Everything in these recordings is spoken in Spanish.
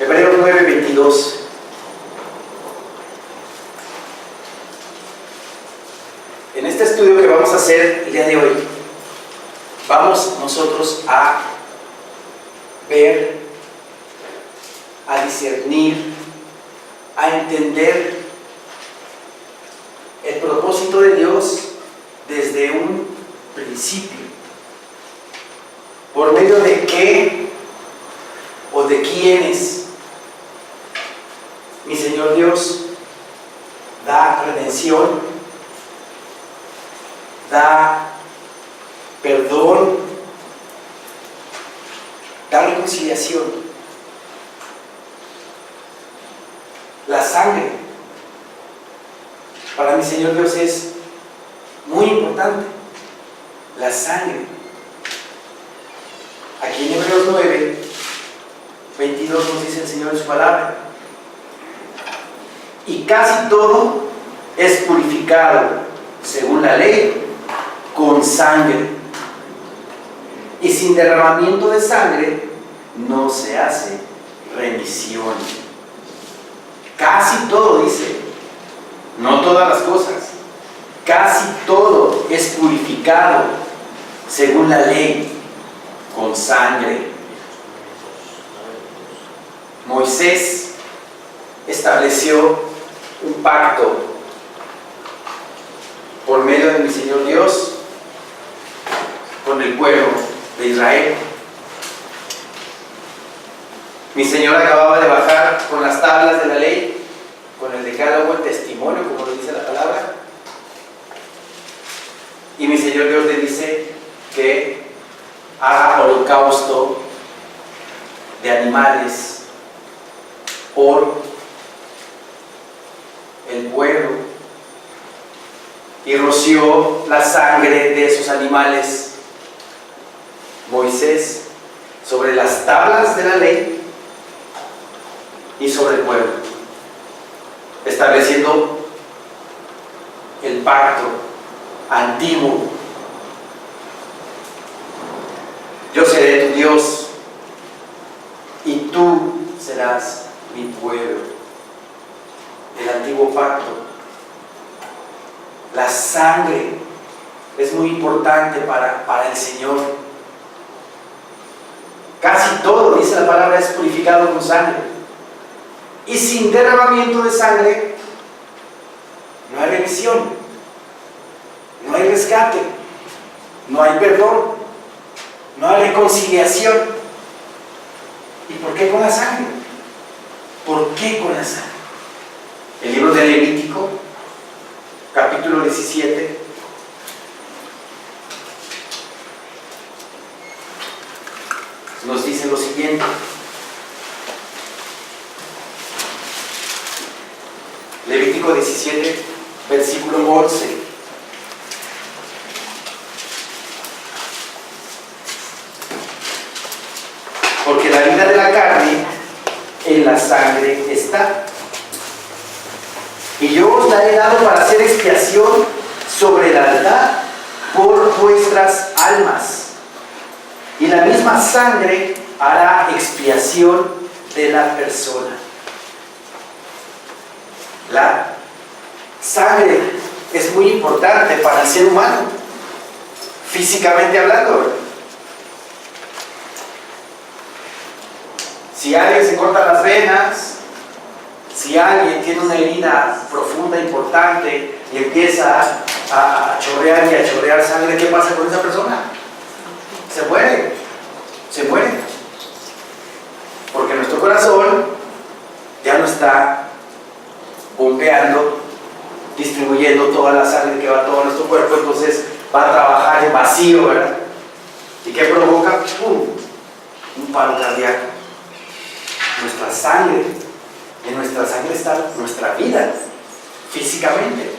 Hebreos 9:22. En este estudio que vamos a hacer el día de hoy, vamos nosotros a ver, a discernir, a entender el propósito de Dios desde un principio. ¿Por medio de qué o de quiénes mi Señor Dios da redención, da perdón, da reconciliación? La sangre para mi Señor Dios es muy importante. La sangre. Aquí en Hebreos 9:22 nos dice el Señor en su palabra: y casi todo es purificado según la ley con sangre, y sin derramamiento de sangre no se hace remisión. Casi todo, dice, no todas las cosas, casi todo es purificado según la ley con sangre. Moisés estableció un pacto por medio de mi Señor Dios con el pueblo de Israel. Mi Señor acababa de bajar con las tablas de la ley, con el decálogo, el testimonio, como lo dice la palabra. Y mi Señor Dios le dice que haga holocausto de animales por el pueblo, y roció la sangre de esos animales Moisés sobre las tablas de la ley y sobre el pueblo, estableciendo el pacto antiguo. Yo seré tu Dios y tú serás mi pueblo. El antiguo pacto. La sangre es muy importante para el Señor. Casi todo, dice la palabra, es purificado con sangre. Y sin derramamiento de sangre no hay remisión, no hay rescate, no hay perdón, no hay reconciliación. ¿Y por qué con la sangre? ¿Por qué con la sangre? El libro de Levítico, capítulo 17, nos dice lo siguiente. Levítico 17, versículo 11. Porque la vida de la carne en la sangre está. Y yo os la he dado para hacer expiación sobre el altar por vuestras almas. Y la misma sangre hará expiación de la persona. La sangre es muy importante para el ser humano, físicamente hablando. Si alguien se corta las venas, si alguien tiene una herida profunda, importante, y empieza a chorrear y a chorrear sangre, ¿qué pasa con esa persona? Se muere, se muere. Porque nuestro corazón ya no está bombeando, distribuyendo toda la sangre que va a todo nuestro cuerpo, entonces va a trabajar en vacío, ¿verdad? ¿Y qué provoca? ¡Pum! Un paro cardíaco. Nuestra sangre, en nuestra sangre está nuestra vida, físicamente.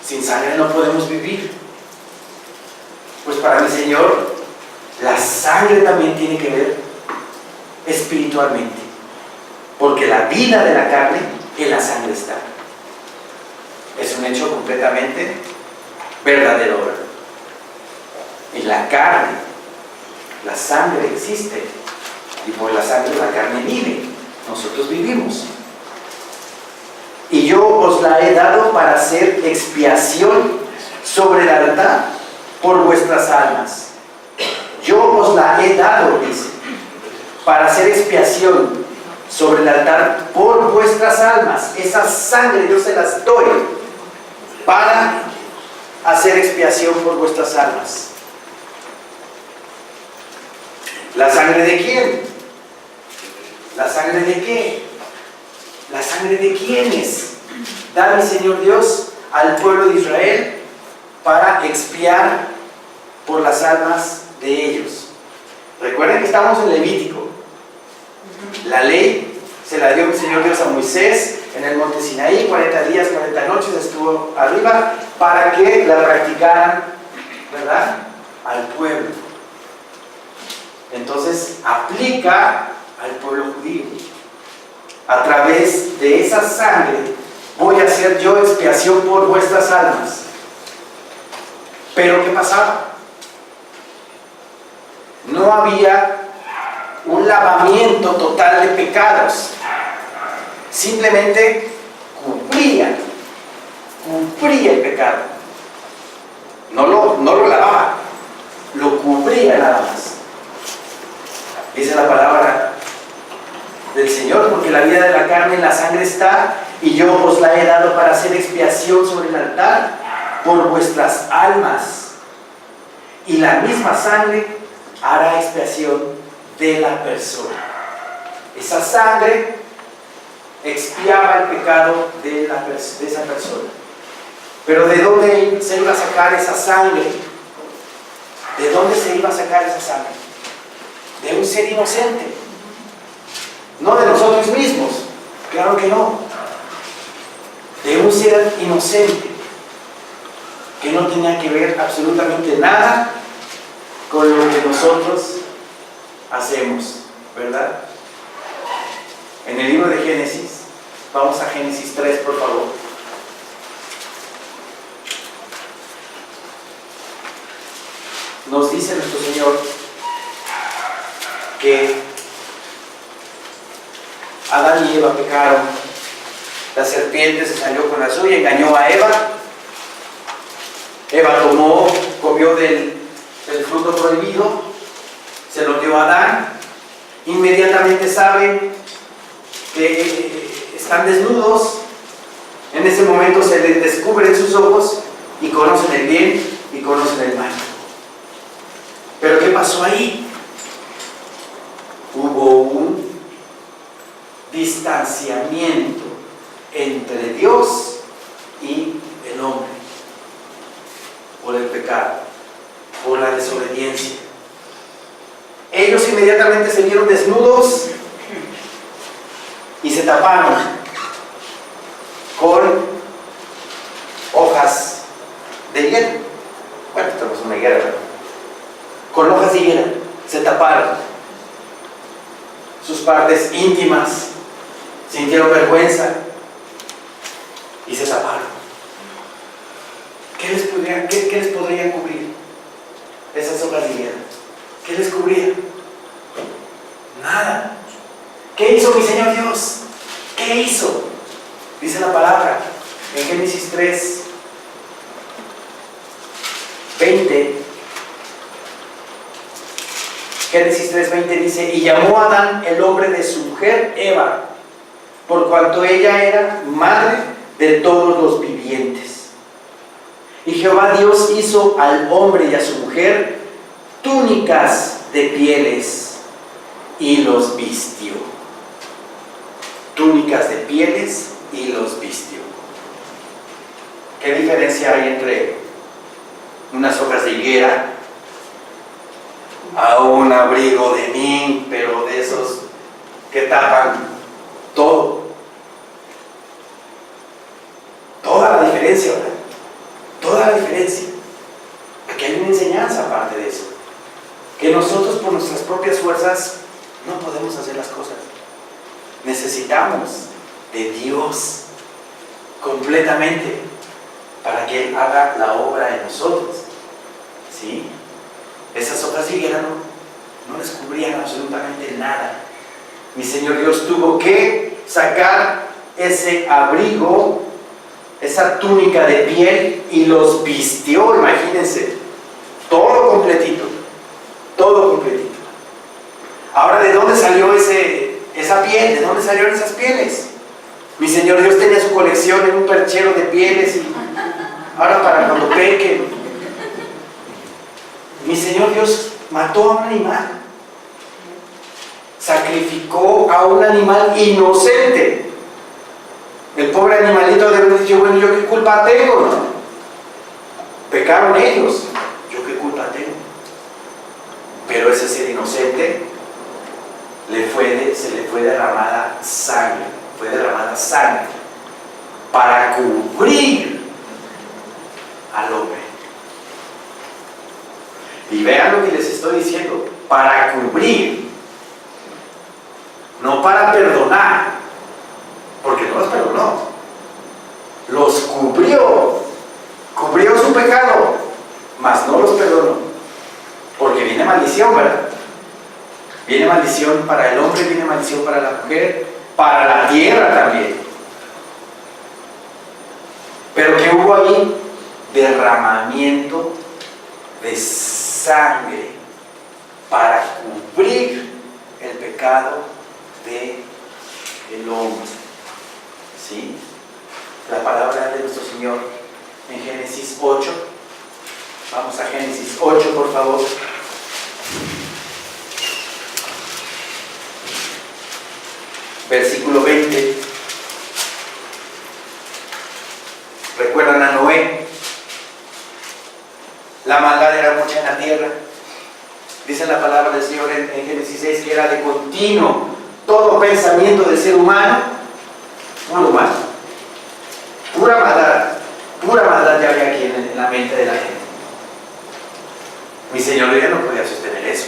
Sin sangre no podemos vivir. Pues para mi Señor, la sangre también tiene que ver espiritualmente, porque la vida de la carne en la sangre está. Es un hecho completamente verdadero. En la carne, la sangre existe, y por la sangre la carne vive. Nosotros vivimos. Y yo os la he dado para hacer expiación sobre el altar por vuestras almas. Yo os la he dado, dice, para hacer expiación sobre el altar por vuestras almas. Esa sangre yo se las doy para hacer expiación por vuestras almas. ¿La sangre de quién? ¿La sangre de qué? ¿La sangre de quiénes? Da mi Señor Dios al pueblo de Israel para expiar por las almas de ellos. Recuerden que estamos en Levítico. La ley se la dio mi Señor Dios a Moisés en el monte Sinaí, 40 días, 40 noches estuvo arriba para que la practicaran, ¿verdad?, al pueblo. Entonces aplica al pueblo judío. A través de esa sangre voy a hacer yo expiación por vuestras almas. Pero ¿qué pasaba? No había un lavamiento total de pecados. Simplemente cubría el pecado. No lo lavaba, lo cubría nada más. Dice la palabra del Señor, porque la vida de la carne en la sangre está, y yo os la he dado para hacer expiación sobre el altar por vuestras almas. Y la misma sangre hará expiación de la persona. Esa sangre expiaba el pecado de esa persona. Pero ¿de dónde se iba a sacar esa sangre? ¿De dónde se iba a sacar esa sangre? De un ser inocente. No de nosotros mismos, claro que no. De un ser inocente que no tenía que ver absolutamente nada con lo que nosotros hacemos, ¿verdad? En el libro de Génesis, vamos a Génesis 3, por favor. Nos dice nuestro Señor que Adán y Eva pecaron. La serpiente se salió con la suya, engañó a Eva. Eva comió del fruto prohibido, se lo dio a Adán. Inmediatamente saben que están desnudos. En ese momento se les descubren sus ojos y conocen el bien y conocen el mal. Pero ¿qué pasó ahí? Hubo un distanciamiento entre Dios y el hombre por el pecado, por la desobediencia. Ellos inmediatamente se vieron desnudos y se taparon con hojas de higuera. Bueno, esto no es una higuera, ¿verdad? Con hojas de higuera se taparon sus partes íntimas, sintieron vergüenza y se taparon. ¿Qué les podría cubrir esas hojas de higuera? ¿Qué les cubría? Nada. ¿Qué hizo mi Señor Dios? ¿Qué hizo? Dice la palabra en Génesis 3, 20. Génesis 3:20 dice: y llamó a Adán el hombre de su mujer Eva, por cuanto ella era madre de todos los vivientes. Y Jehová Dios hizo al hombre y a su mujer túnicas de pieles y los vistió. Túnicas de pieles y los vistió. ¿Qué diferencia hay entre unas hojas de higuera a un abrigo de lin, pero de esos que tapan todo? Toda la diferencia, ¿verdad? Toda la diferencia. Aquí hay una enseñanza aparte de eso, que nosotros por nuestras propias fuerzas no podemos hacer las cosas. Necesitamos de Dios completamente para que Él haga la obra en nosotros. ¿Sí? Esas hojas de higuera no les cubrían absolutamente nada. Mi Señor Dios tuvo que sacar ese abrigo, esa túnica de piel, y los vistió, imagínense, todo completito, todo completito. Ahora, ¿de dónde salió esa piel? ¿De dónde salieron esas pieles? Mi Señor Dios tenía su colección en un perchero de pieles, y ahora para cuando pequen. Mi Señor Dios mató a un animal, sacrificó a un animal inocente. El pobre animalito debe haber dicho, bueno, ¿yo qué culpa tengo? ¿No? Pecaron ellos, ¿yo qué culpa tengo? Pero ese ser inocente se le fue derramada sangre, para cubrir al hombre. Y vean lo que les estoy diciendo, para cubrir, no para perdonar, porque no los perdonó, los cubrió su pecado, mas no los perdonó, porque viene maldición, ¿verdad? Viene maldición para el hombre, viene maldición para la mujer, para la tierra también. Pero ¿qué hubo ahí? Derramamiento de sangre para cubrir el pecado del hombre. ¿Sí? La palabra de nuestro Señor en Génesis 8. Vamos a Génesis 8, por favor. Versículo 20. ¿Recuerdan a Noé? La maldad era mucha en la tierra. Dice la palabra del Señor en Génesis 6 que era de continuo todo pensamiento del ser humano, puro mal. Pura maldad ya había aquí en la mente de la gente. Mi Señor ya no podía sostener eso.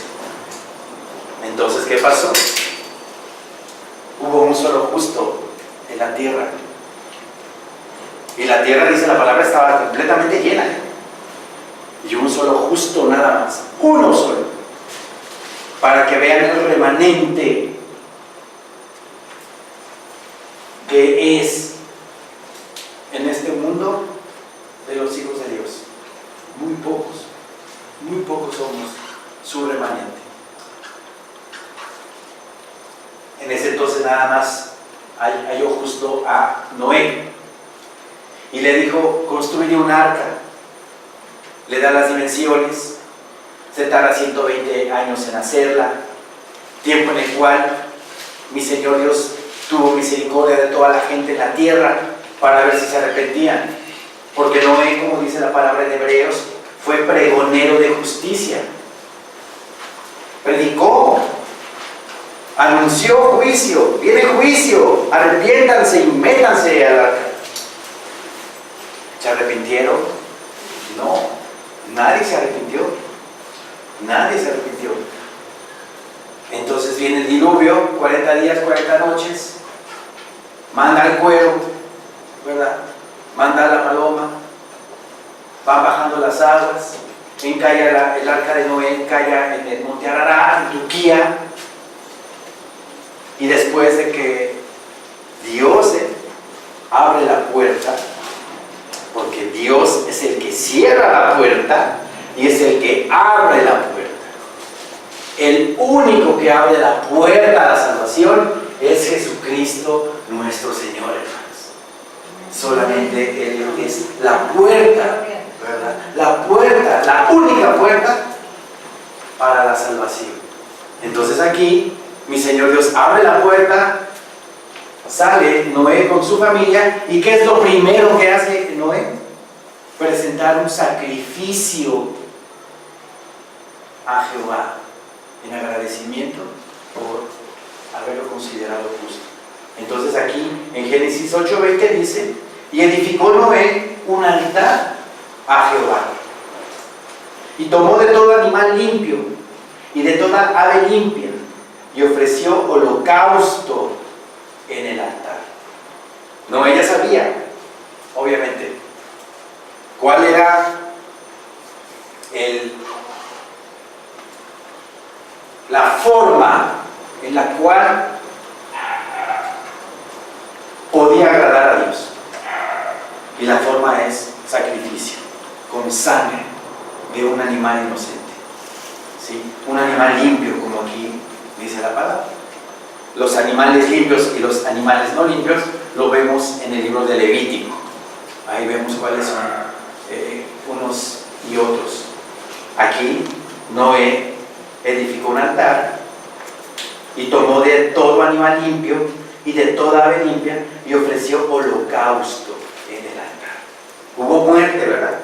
Entonces, ¿qué pasó? Hubo un solo justo en la tierra. Y la tierra, dice la palabra, estaba completamente llena. Y un solo justo nada más. Uno solo. Para que vean el remanente que es en este mundo de los hijos de Dios. Muy pocos somos su remanente. En ese entonces nada más halló justo a Noé y le dijo: construye un arca. Le da las dimensiones, se tarda 120 años en hacerla, tiempo en el cual mi Señor Dios tuvo misericordia de toda la gente en la tierra para ver si se arrepentían, porque Noé, como dice la palabra en Hebreos, fue pregonero de justicia, predicó, anunció juicio, viene juicio, arrepiéntanse y métanse al arca. ¿Se arrepintieron? No, nadie se arrepintió. Entonces viene el diluvio, 40 días, 40 noches, manda el cuero, ¿verdad? Manda la paloma, van bajando las aguas, encalla el arca de Noé, encalla en el monte Ararat, en Turquía, y después de que Dios abre la puerta, porque Dios es el que cierra la puerta y es el que abre la puerta. El único que abre la puerta a la salvación es Jesucristo nuestro Señor, hermanos. Solamente Él es la puerta, ¿verdad? La puerta, la única puerta para la salvación. Entonces aquí mi Señor Dios abre la puerta, sale Noé con su familia, y ¿qué es lo primero que hace Noé? Presentar un sacrificio a Jehová en agradecimiento por haberlo considerado justo. Entonces aquí en Génesis 8:20 dice: y edificó Noé un altar a Jehová, y tomó de todo animal limpio y de toda ave limpia y ofreció holocausto en el altar. No, ella sabía, obviamente, cuál era forma en la cual podía agradar a Dios. Y la forma es sacrificio, con sangre de un animal inocente. ¿Sí? Un animal limpio, como aquí dice la palabra. Los animales limpios y los animales no limpios lo vemos en el libro de Levítico. Ahí vemos cuáles son unos y otros. Aquí Noé edificó un altar y tomó de todo animal limpio y de toda ave limpia y ofreció holocausto en el altar. Hubo muerte, ¿verdad?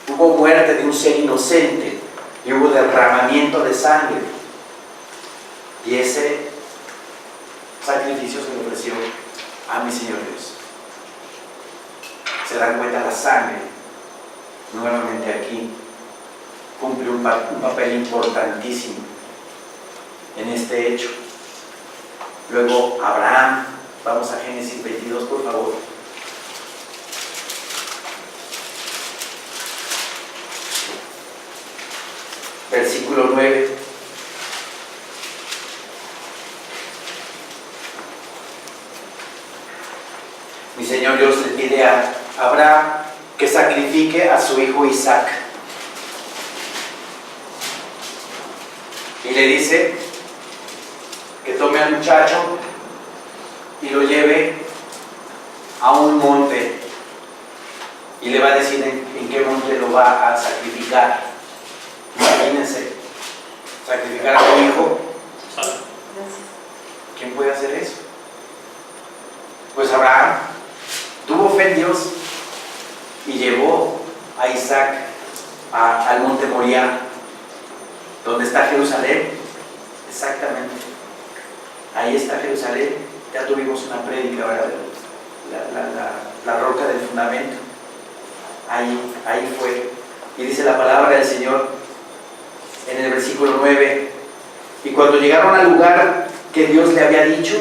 Hubo muerte de un ser inocente y hubo derramamiento de sangre. Y ese sacrificio se le ofreció a mi Señor Dios. Se dan cuenta, la sangre, nuevamente aquí, cumple un papel importantísimo en este hecho. Luego Abraham, vamos a Génesis 22, por favor. Versículo 9. Mi Señor Dios le pide a Abraham que sacrifique a su hijo Isaac. Y le dice que tome al muchacho y lo lleve a un monte. Y le va a decir en qué monte lo va a sacrificar. Imagínense, sacrificar a tu hijo. ¿Quién puede hacer eso? Pues Abraham tuvo fe en Dios y llevó a Isaac al monte Moriah, donde está Jerusalén. Exactamente, ahí está Jerusalén. Ya tuvimos una prédica, ¿verdad? La roca del fundamento. Ahí fue. Y dice la palabra del Señor en el versículo 9: y cuando llegaron al lugar que Dios le había dicho,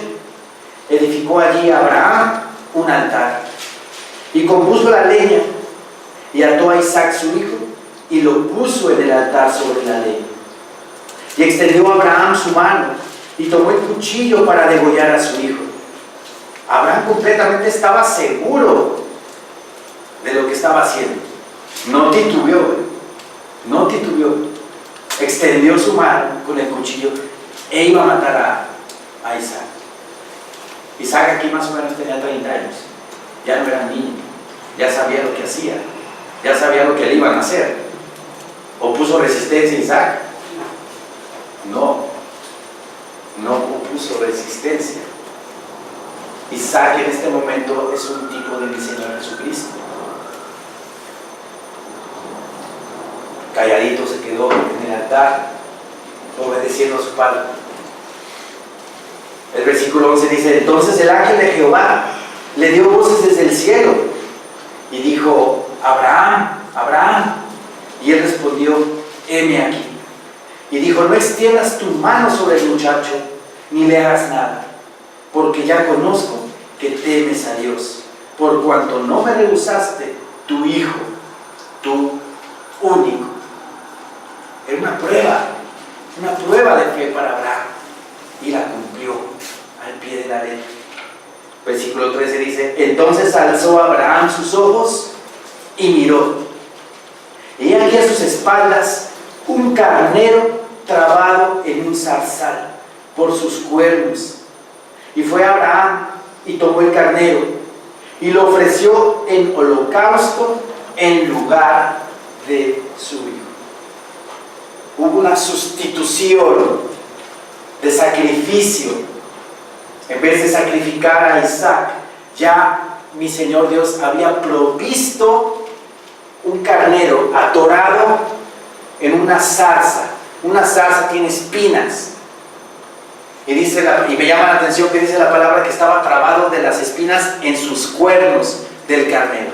edificó allí Abraham un altar y compuso la leña y ató a Isaac su hijo y lo puso en el altar sobre la leña. Y extendió Abraham su mano y tomó el cuchillo para degollar a su hijo. Abraham completamente estaba seguro de lo que estaba haciendo. No titubeó, no titubeó. Extendió su mano con el cuchillo e iba a matar a Isaac. Isaac aquí más o menos tenía 30 años. Ya no era niño. Ya sabía lo que hacía. Ya sabía lo que le iban a hacer. ¿Opuso resistencia Isaac? No opuso resistencia. Isaac en este momento es un tipo de mi Señor Jesucristo. Calladito se quedó en el altar, obedeciendo a su padre. El versículo 11 dice: entonces el ángel de Jehová le dio voces desde el cielo y dijo: Abraham, Abraham. Y él respondió: heme aquí. Y dijo: no extiendas tu mano sobre el muchacho, ni le hagas nada, porque ya conozco que temes a Dios, por cuanto no me rehusaste tu hijo, tu único. Era una prueba de fe para Abraham, y la cumplió al pie de la letra. Versículo 13 dice: entonces alzó Abraham sus ojos y miró, y aquí a sus espaldas un carnero trabado en un zarzal por sus cuernos. Y fue Abraham y tomó el carnero y lo ofreció en holocausto en lugar de su hijo. Hubo una sustitución de sacrificio. En vez de sacrificar a Isaac, ya mi Señor Dios había provisto un carnero atorado en una zarza. Una zarza tiene espinas. Y me llama la atención que dice la palabra que estaba trabado de las espinas en sus cuernos del carnero.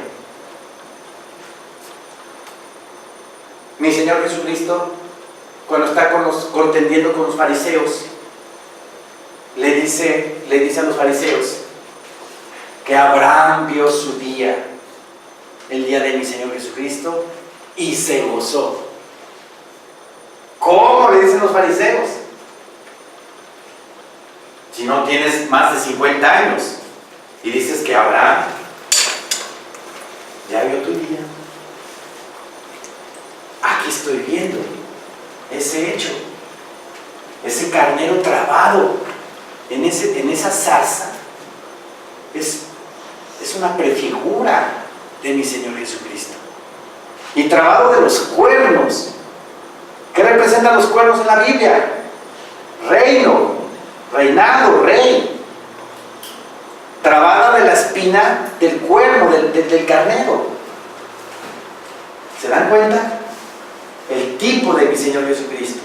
Mi Señor Jesucristo, cuando está contendiendo con los fariseos, le dice a los fariseos que Abraham vio su día, el día de mi Señor Jesucristo, y se gozó. ¿Cómo? Le dicen los fariseos. Si no tienes más de 50 años y dices que Abraham ya vio tu vida, aquí estoy viendo ese hecho, ese carnero trabado en esa zarza. Es una prefigura de mi Señor Jesucristo. Y trabado de los cuernos. ¿Qué representan los cuernos en la Biblia? Reino, reinado, rey. Trabada de la espina del cuerno, del carnero. ¿Se dan cuenta? El tipo de mi Señor Jesucristo.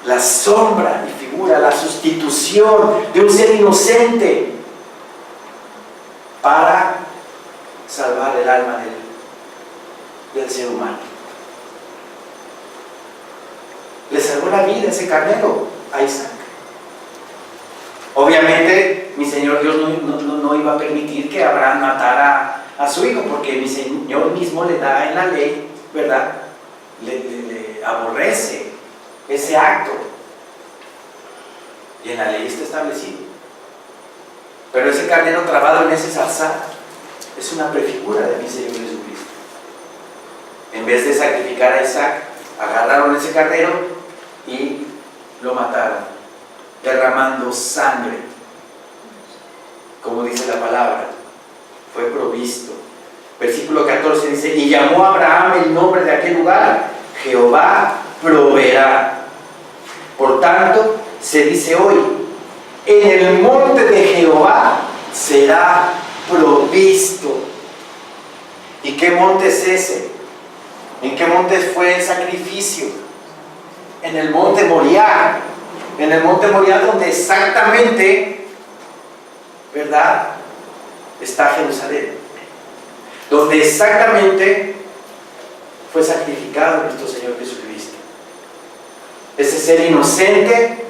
La sombra y figura, la sustitución de un ser inocente para salvar el alma del ser humano. Le salvó la vida ese carnero a Isaac. Obviamente mi Señor Dios no iba a permitir que Abraham matara a su hijo, porque mi Señor mismo le da en la ley, ¿verdad? Le aborrece ese acto, y en la ley está establecido. Pero ese carnero trabado en ese zarzal es una prefigura de mi Señor Jesucristo. En vez de sacrificar a Isaac, agarraron ese carnero y lo mataron, derramando sangre. Como dice la palabra, fue provisto. Versículo 14 dice: y llamó a Abraham el nombre de aquel lugar, Jehová proveerá. Por tanto, se dice hoy: en el monte de Jehová será provisto. ¿Y qué monte es ese? ¿En qué monte fue el sacrificio? En el monte Moriah. En el monte Moriah, donde exactamente, ¿verdad?, está Jerusalén. Donde exactamente fue sacrificado nuestro Señor Jesucristo. Ese ser inocente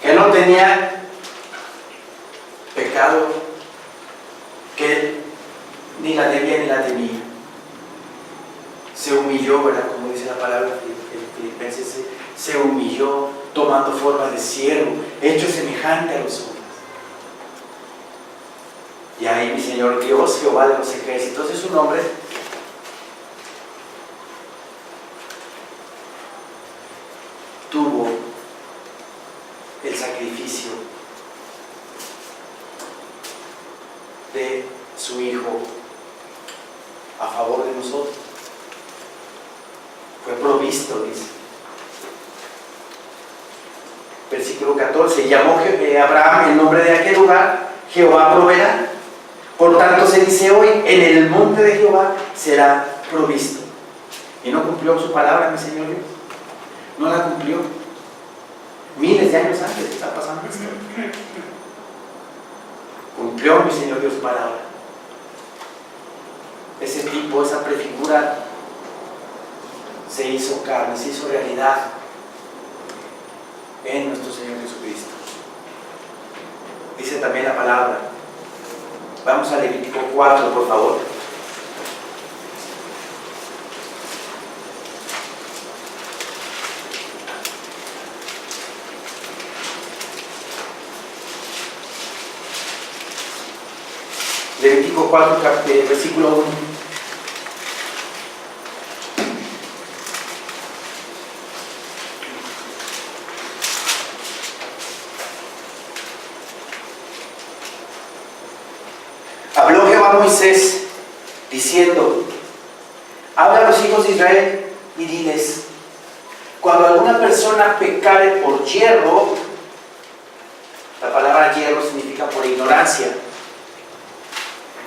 que no tenía pecado, que ni la debía ni la temía. Se humilló, ¿verdad? Como dice la palabra en Filipenses, se humilló tomando forma de siervo, hecho semejante a los hombres. Y ahí mi Señor Dios, Jehová de los ejércitos, es su nombre, tuvo el sacrificio de su Hijo a favor de nosotros. Fue provisto, dice. Versículo 14: llamó Abraham el nombre de aquel lugar, Jehová proveerá. Por tanto se dice hoy: en el monte de Jehová será provisto. Y no cumplió su palabra mi Señor Dios. No la cumplió. Miles de años antes está pasando esto. Cumplió mi Señor Dios su palabra. Ese tipo, esa prefigura se hizo carne, se hizo realidad en nuestro Señor Jesucristo. Dice también la palabra. Vamos a Levítico 4, por favor. Levítico 4, versículo 1. Habló Jehová a Moisés diciendo: habla a los hijos de Israel y diles: cuando alguna persona pecare por yerro, la palabra yerro significa por ignorancia,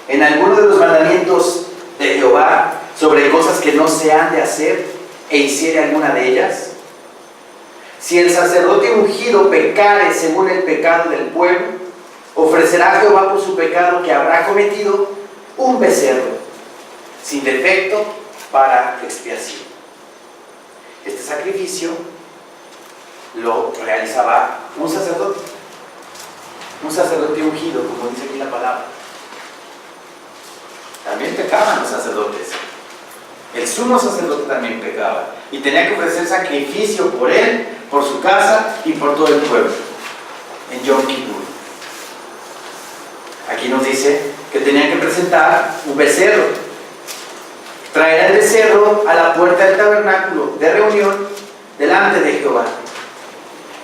en alguno de los mandamientos de Jehová sobre cosas que no se han de hacer, e hiciere alguna de ellas, si el sacerdote ungido pecare según el pecado del pueblo, ofrecerá a Jehová por su pecado que habrá cometido un becerro sin defecto para expiación. Este sacrificio lo realizaba un sacerdote ungido, como dice aquí la palabra. También pecaban los sacerdotes. El sumo sacerdote también pecaba y tenía que ofrecer sacrificio por él, por su casa y por todo el pueblo. en Yom Kippur. Aquí nos dice que tenían que presentar un becerro. Traerá el becerro a la puerta del tabernáculo de reunión delante de Jehová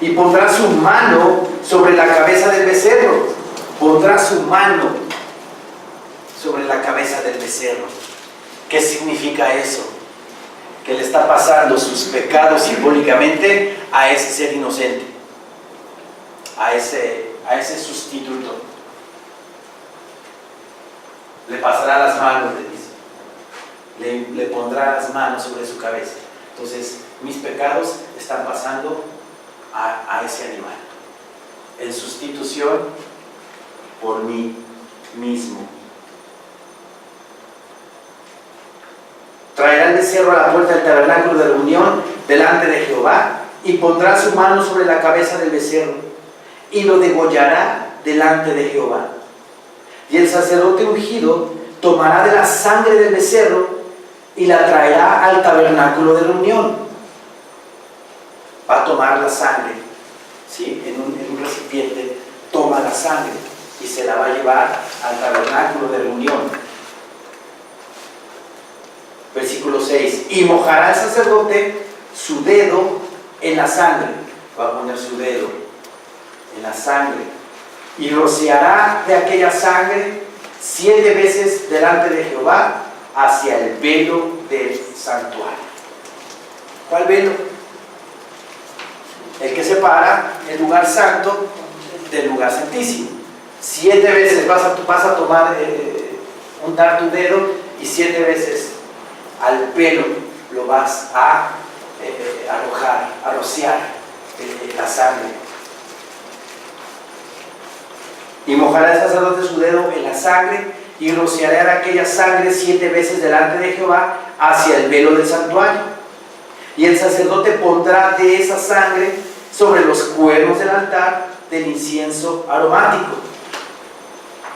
y pondrá su mano sobre la cabeza del becerro. Pondrá su mano sobre la cabeza del becerro. ¿Qué significa eso? Que le está pasando sus pecados simbólicamente a ese ser inocente, a ese sustituto. Le pasará las manos, le dice. Le pondrá las manos sobre su cabeza. Entonces, mis pecados están pasando a ese animal, en sustitución por mí mismo. Traerá el becerro a la puerta del tabernáculo de reunión delante de Jehová y pondrá su mano sobre la cabeza del becerro y lo degollará delante de Jehová. Y el sacerdote ungido tomará de la sangre del becerro y la traerá al tabernáculo de reunión. Va a tomar la sangre, ¿sí? en un recipiente, toma la sangre y se la va a llevar al tabernáculo de reunión. Versículo 6. Y mojará el sacerdote su dedo en la sangre. Va a poner su dedo en la sangre. Y rociará de aquella sangre 7 veces delante de Jehová hacia el velo del santuario. ¿Cuál velo? El que separa el lugar santo del lugar santísimo. 7 veces vas a tomar, untar tu dedo y 7 veces al pelo lo vas a arrojar, a rociar la sangre. Y mojará el sacerdote su dedo en la sangre y rociará aquella sangre 7 veces delante de Jehová hacia el velo del santuario. Y el sacerdote pondrá de esa sangre sobre los cuernos del altar del incienso aromático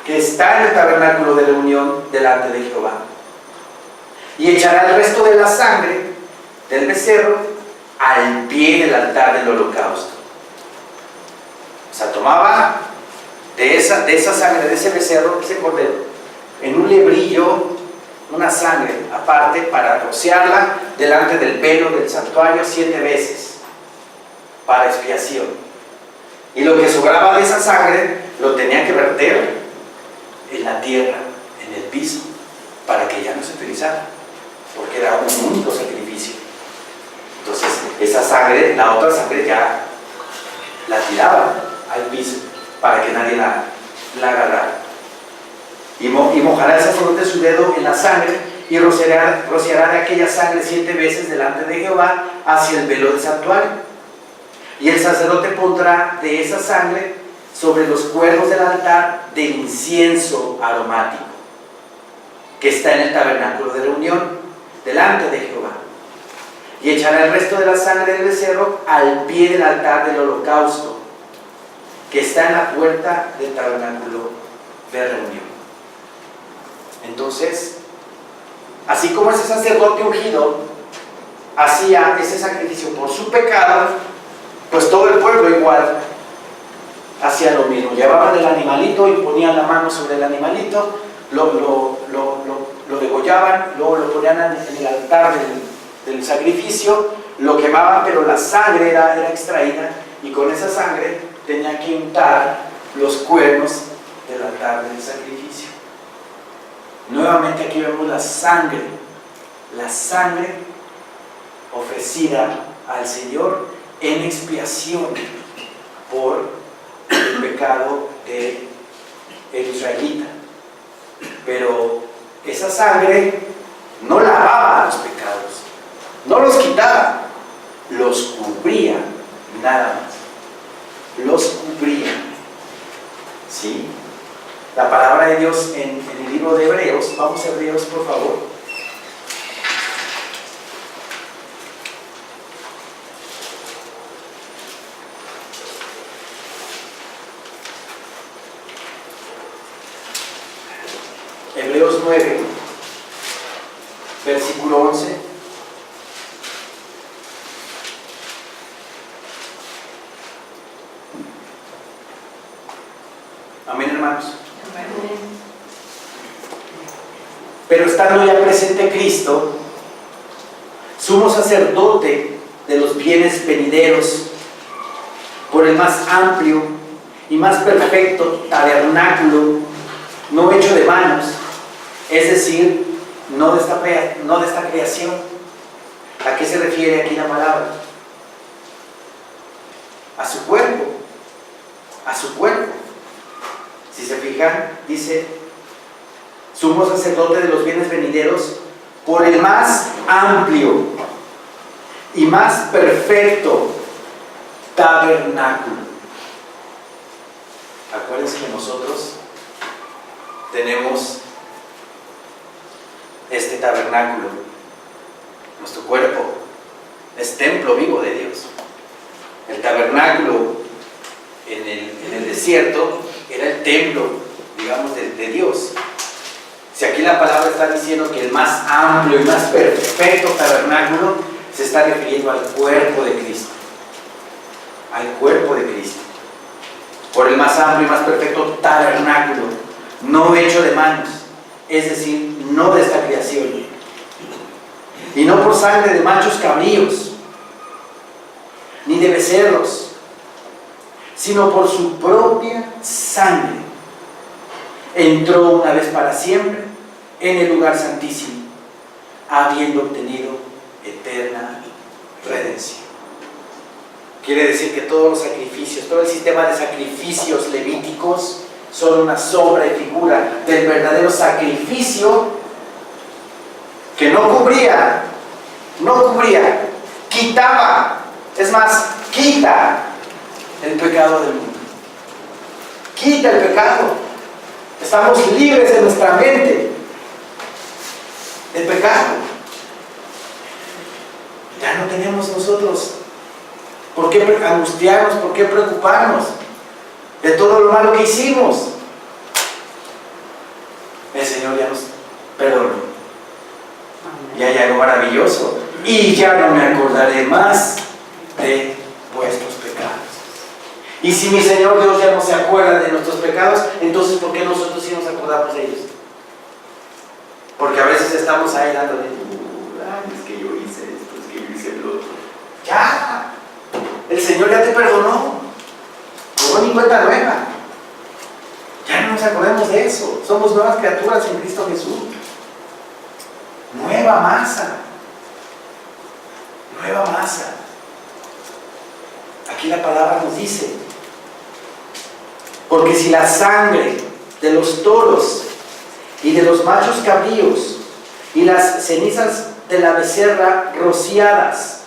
que está en el tabernáculo de reunión delante de Jehová. Y echará el resto de la sangre del becerro al pie del altar del holocausto. O sea, tomaba de esa sangre, de ese becerro, ese cordero, en un lebrillo, una sangre aparte para rociarla delante del velo del santuario 7 veces para expiación. Y lo que sobraba de esa sangre lo tenía que verter en la tierra, en el piso, para que ya no se utilizara, porque era un único sacrificio. Entonces, esa sangre, la otra sangre ya la tiraba al piso para que nadie la agarrara. Y mojará el sacerdote su dedo en la sangre y rociará de aquella sangre 7 veces delante de Jehová hacia el velo del santuario. Y el sacerdote pondrá de esa sangre sobre los cuernos del altar del incienso aromático que está en el tabernáculo de reunión delante de Jehová. Y echará el resto de la sangre del becerro al pie del altar del holocausto que está en la puerta del tabernáculo de reunión. Entonces, así como ese sacerdote ungido hacía ese sacrificio por su pecado, pues todo el pueblo igual hacía lo mismo. Llevaban el animalito y ponían la mano sobre el animalito, lo degollaban, luego lo ponían en el altar del sacrificio, lo quemaban, pero la sangre era extraída y con esa sangre tenía que untar los cuernos del altar del sacrificio. Nuevamente aquí vemos la sangre ofrecida al Señor en expiación por el pecado del israelita. Pero esa sangre no lavaba los pecados, no los quitaba, los cubría nada más. Los cubría. ¿Sí? La palabra de Dios en el libro de Hebreos, vamos a Hebreos por favor. Hebreos 9, versículo 11. Amén, hermanos. Pero estando ya presente Cristo, sumo sacerdote de los bienes venideros, por el más amplio y más perfecto tabernáculo, no hecho de manos, es decir, no de esta creación. ¿A qué se refiere aquí la palabra? A su cuerpo, a su cuerpo. Si se fijan, dice, sumo sacerdote de los bienes venideros, por el más amplio y más perfecto tabernáculo. Acuérdense que nosotros tenemos este tabernáculo. Nuestro cuerpo es templo vivo de Dios. El tabernáculo en el desierto era el templo, digamos, de Dios. Si aquí la palabra está diciendo que el más amplio y más perfecto tabernáculo, se está refiriendo al cuerpo de Cristo. Al cuerpo de Cristo. Por el más amplio y más perfecto tabernáculo, no hecho de manos, es decir, no de esta creación. Y no por sangre de machos cabríos, ni de becerros, sino por su propia sangre. Entró una vez para siempre en el lugar santísimo, habiendo obtenido eterna redención. Quiere decir que todos los sacrificios, todo el sistema de sacrificios levíticos son una sombra y figura del verdadero sacrificio que no cubría, quitaba, es más, quita el pecado del mundo. Quita el pecado. Estamos libres de nuestra mente del pecado. Ya no tenemos nosotros por qué angustiarnos, por qué preocuparnos de todo lo malo que hicimos. El Señor ya nos perdonó. Ya hay algo maravilloso. Y ya no me acordaré más de vuestros pecados. Y si mi Señor Dios ya no se acuerda de nuestros pecados, entonces ¿por qué nosotros sí nos acordamos de ellos? Porque a veces estamos ahí dándole, es que yo hice esto, es que yo hice lo otro. Ya, el Señor ya te perdonó. Borrón y cuenta nueva. Ya no nos acordemos de eso. Somos nuevas criaturas en Cristo Jesús. Nueva masa. Nueva masa. Aquí la palabra nos dice, porque si la sangre de los toros y de los machos cabríos y las cenizas de la becerra rociadas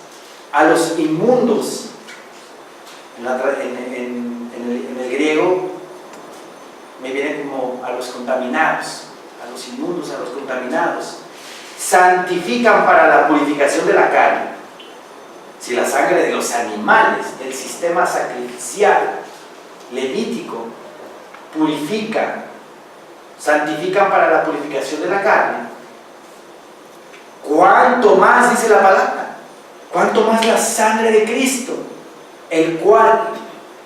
a los inmundos, en el griego me viene como a los contaminados, a los inmundos, a los contaminados, santifican para la purificación de la carne. Si la sangre de los animales del sistema sacrificial levítico purifica, santifican para la purificación de la carne, ¿cuánto más, dice la palabra? ¿Cuánto más la sangre de Cristo, el cual,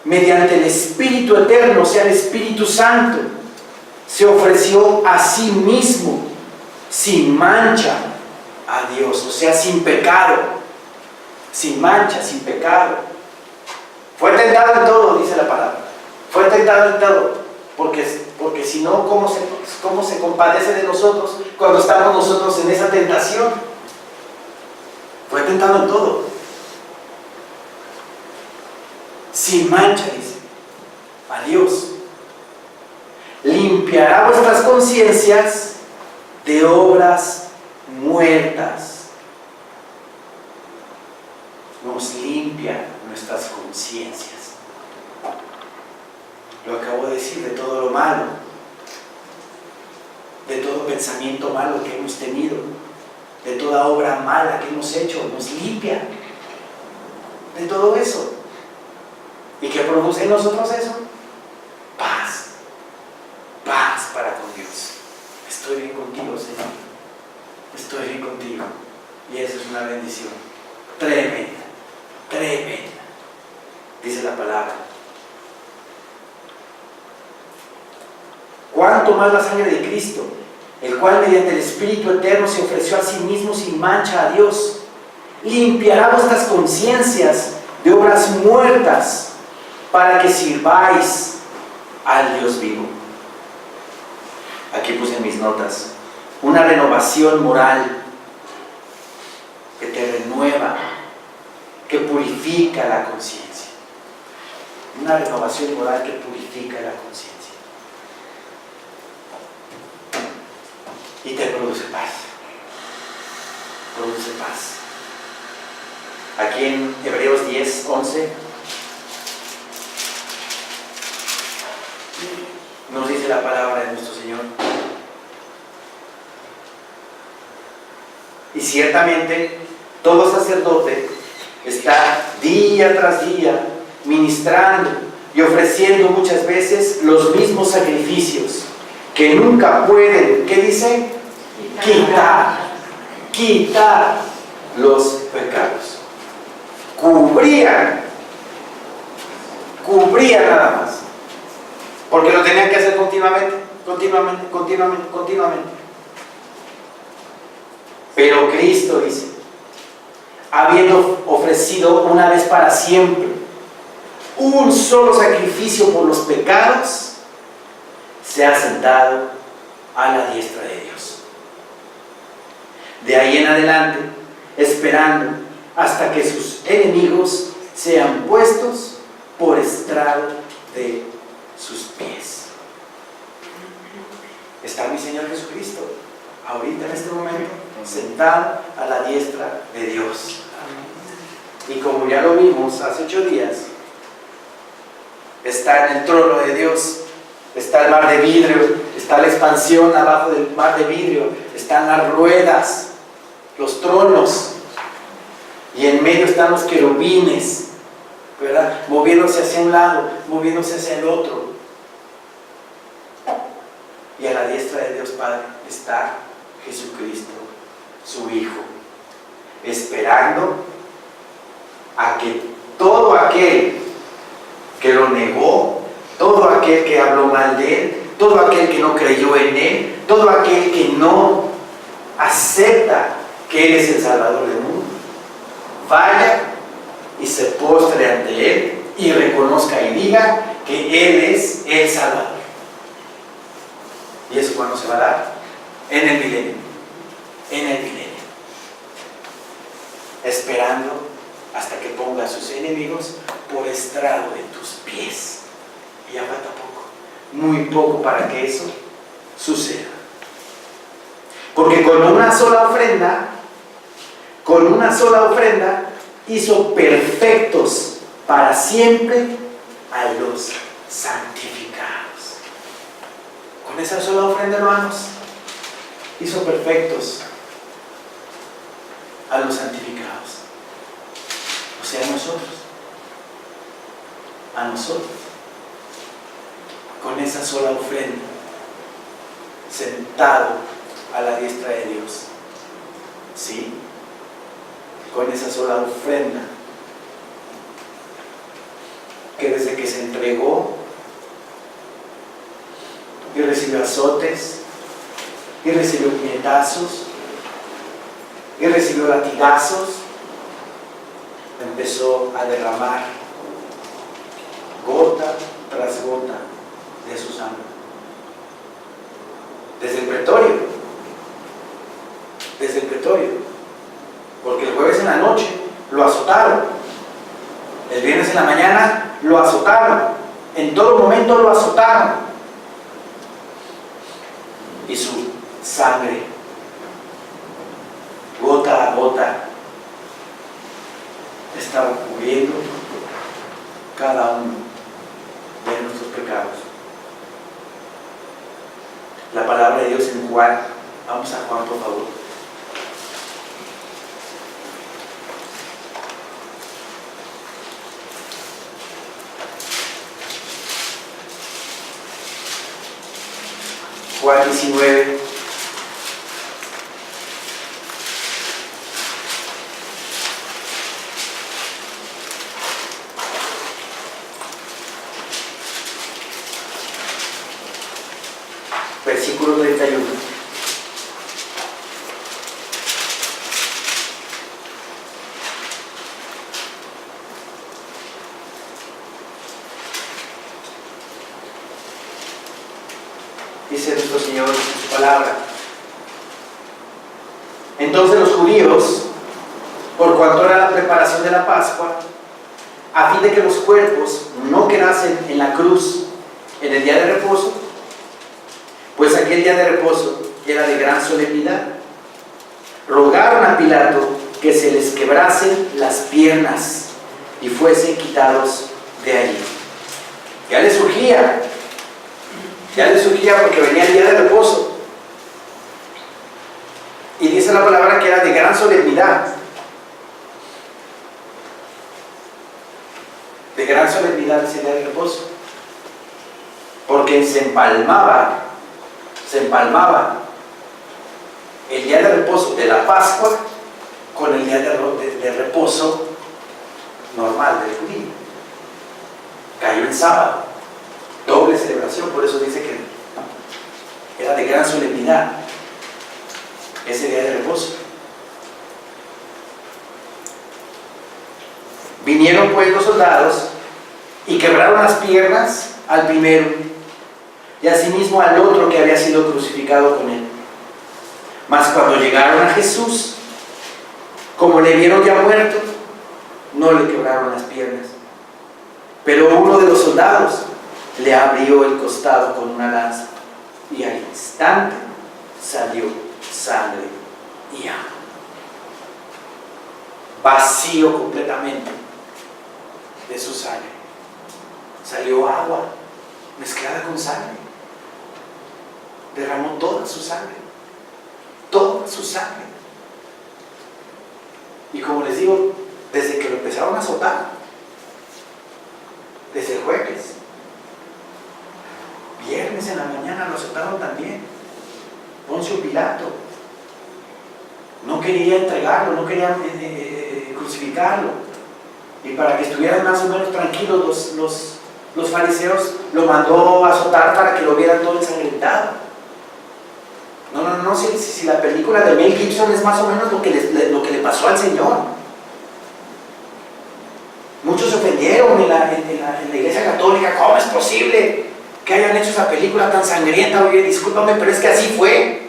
mediante el Espíritu Eterno, o sea, el Espíritu Santo, se ofreció a sí mismo, sin mancha, a Dios, o sea, sin pecado, sin mancha, sin pecado? Fue tentado en todo, dice la palabra. Fue tentado en todo, porque si no, ¿cómo se compadece de nosotros cuando estamos nosotros en esa tentación? Fue tentado en todo, sin mancha, dice, a Dios. Limpiará vuestras conciencias de obras muertas. Nos limpia nuestras conciencias. Lo acabo de decir, de todo lo malo, de todo pensamiento malo que hemos tenido, de toda obra mala que hemos hecho, nos limpia de todo eso. ¿Y qué produce en nosotros eso? Paz. Paz para con Dios. Estoy bien contigo, Señor. Estoy bien contigo. Y eso es una bendición tremenda. Tremenda, dice la palabra. cuánto más la sangre de Cristo, el cual mediante el Espíritu Eterno se ofreció a sí mismo sin mancha a Dios, limpiará vuestras conciencias de obras muertas para que sirváis al Dios vivo. Aquí puse en mis notas, una renovación moral que te renueva, que purifica la conciencia. Una renovación moral que purifica la conciencia. Y te produce paz. Produce paz. Aquí en Hebreos 10, 11 nos dice la palabra de nuestro Señor. Y ciertamente todo sacerdote está día tras día ministrando y ofreciendo muchas veces los mismos sacrificios que nunca pueden, ¿qué dice? Quitar los pecados. Cubrían nada más, porque lo tenían que hacer continuamente. Pero Cristo dice, habiendo ofrecido una vez para siempre un solo sacrificio por los pecados, se ha sentado a la diestra de Dios. De ahí en adelante, esperando hasta que sus enemigos sean puestos por estrado de sus pies. Está mi Señor Jesucristo, ahorita en este momento, sentado a la diestra de Dios. Y como ya lo vimos hace 8 días, está en el trono de Dios, está el mar de vidrio, está la expansión abajo del mar de vidrio, están las ruedas, los tronos, y en medio están los querubines, ¿verdad? Moviéndose hacia un lado, moviéndose hacia el otro. Y a la diestra de Dios Padre está Jesucristo, su Hijo, esperando a que todo aquel que lo negó, todo aquel que habló mal de Él, todo aquel que no creyó en Él, todo aquel que no acepta que Él es el Salvador del mundo, vaya y se postre ante Él y reconozca y diga que Él es el Salvador. ¿Y eso cuándo se va a dar? En el milenio. En el milenio. Esperando hasta que ponga a sus enemigos por estrado de tus pies. Y ya falta poco, muy poco para que eso suceda. Porque con una sola ofrenda, hizo perfectos para siempre a los santificados. Con esa sola ofrenda, hermanos, hizo perfectos a los santificados. O sea, a nosotros, con esa sola ofrenda, sentado a la diestra de Dios, ¿sí? Con esa sola ofrenda, que desde que se entregó y recibió azotes, y recibió puñetazos, y recibió latigazos, empezó a derramar gota tras gota de su sangre. Desde el pretorio, porque el jueves en la noche lo azotaron, el viernes en la mañana lo azotaron, en todo momento lo azotaron, y su sangre, gota a gota, estaba cubriendo cada uno de nuestros pecados. La palabra de Dios en Juan, vamos a Juan, por favor. Juan 19. versículo 31. Dice nuestro Señor en su palabra: entonces los judíos, por cuanto era la preparación de la Pascua, a fin de que los cuerpos no quedasen en la cruz en el día de reposo, pues aquel día de reposo era de gran solemnidad, rogaron a Pilato que se les quebrasen las piernas y fuesen quitados de allí. Ya les surgía porque venía el día de reposo. Y dice la palabra que era de gran solemnidad. De gran solemnidad ese día de reposo. Porque se empalmaba el día de reposo de la Pascua con el día de reposo normal del judío. Cayó en sábado, doble celebración, por eso dice que era de gran solemnidad ese día de reposo. Vinieron pues los soldados y quebraron las piernas al primero y asimismo al otro que había sido crucificado con él. Mas cuando llegaron a Jesús, como le vieron ya muerto, no le quebraron las piernas. Pero uno de los soldados le abrió el costado con una lanza y al instante salió sangre y agua. Vacío completamente de su sangre. Salió agua mezclada con sangre. Derramó toda su sangre. Toda su sangre. Y como les digo, desde que lo empezaron a azotar, desde el jueves, viernes en la mañana lo azotaron también. Poncio Pilato no quería entregarlo, no quería crucificarlo, y para que estuvieran más o menos tranquilos los fariseos, lo mandó a azotar para que lo vieran todo ensangrentado. No, si la película de Mel Gibson es más o menos lo que le pasó al Señor. Muchos se ofendieron en la iglesia católica. ¿Cómo es posible que hayan hecho esa película tan sangrienta? Oye, discúlpame, pero es que así fue.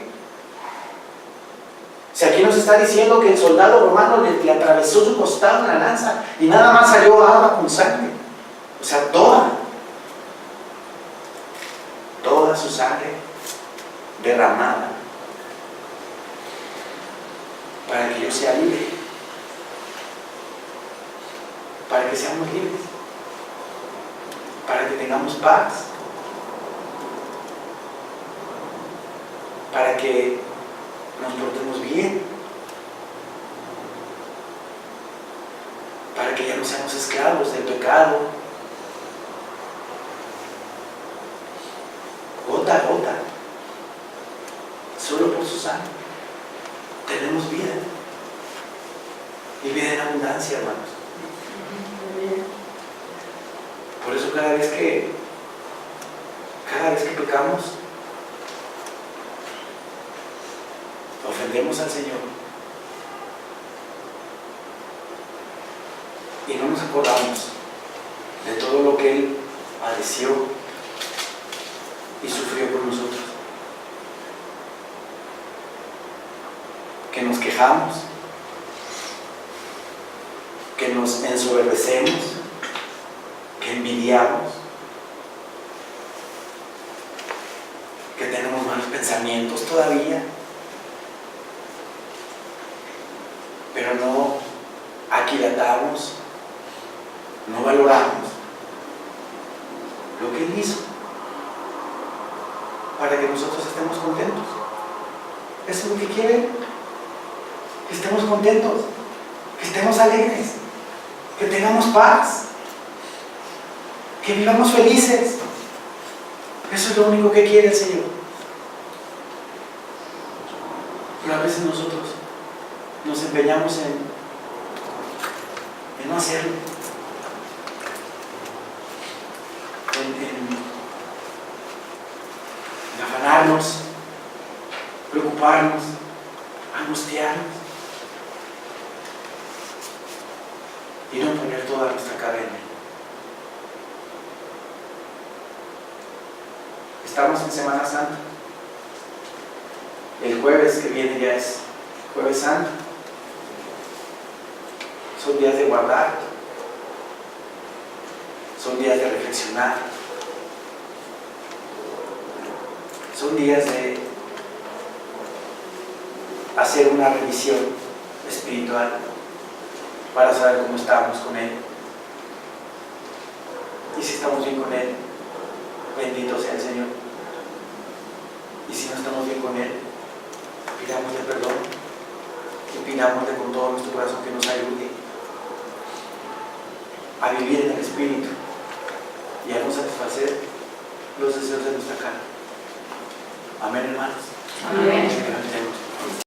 Si aquí nos está diciendo que el soldado romano le atravesó su costado en la lanza y nada más salió agua con sangre. O sea, toda su sangre derramada para que yo sea libre, para que seamos libres, para que tengamos paz, para que nos portemos bien, para que ya no seamos esclavos del pecado. Gota a gota, solo por su sangre tenemos vida, y vida en abundancia, hermanos. Por eso cada vez que pecamos, ofendemos al Señor y no nos acordamos de todo lo que Él padeció y sufrió por nosotros. Que nos quejamos, que nos ensoberbecemos, que envidiamos, que tenemos malos pensamientos todavía, pero no aquilatamos, no valoramos lo que Él hizo para que nosotros estemos contentos. Eso es lo que quiere, que estemos contentos, que estemos alegres, que tengamos paz, que vivamos felices. Eso es lo único que quiere el Señor. Pero a veces nosotros nos empeñamos en no hacerlo, en afanarnos, preocuparnos, angustiarnos y no poner toda nuestra carga en Él. Estamos en Semana Santa. El jueves que viene ya es Jueves Santo. Son días de guardar, son días de reflexionar, son días de hacer una revisión espiritual para saber cómo estamos con Él. Y si estamos bien con Él, bendito sea el Señor. Y si no estamos bien con Él, pidámosle perdón y pidámosle con todo nuestro corazón que nos ayude a vivir en el Espíritu y a no satisfacer los deseos de nuestra carne. Amén, hermanos. Amén.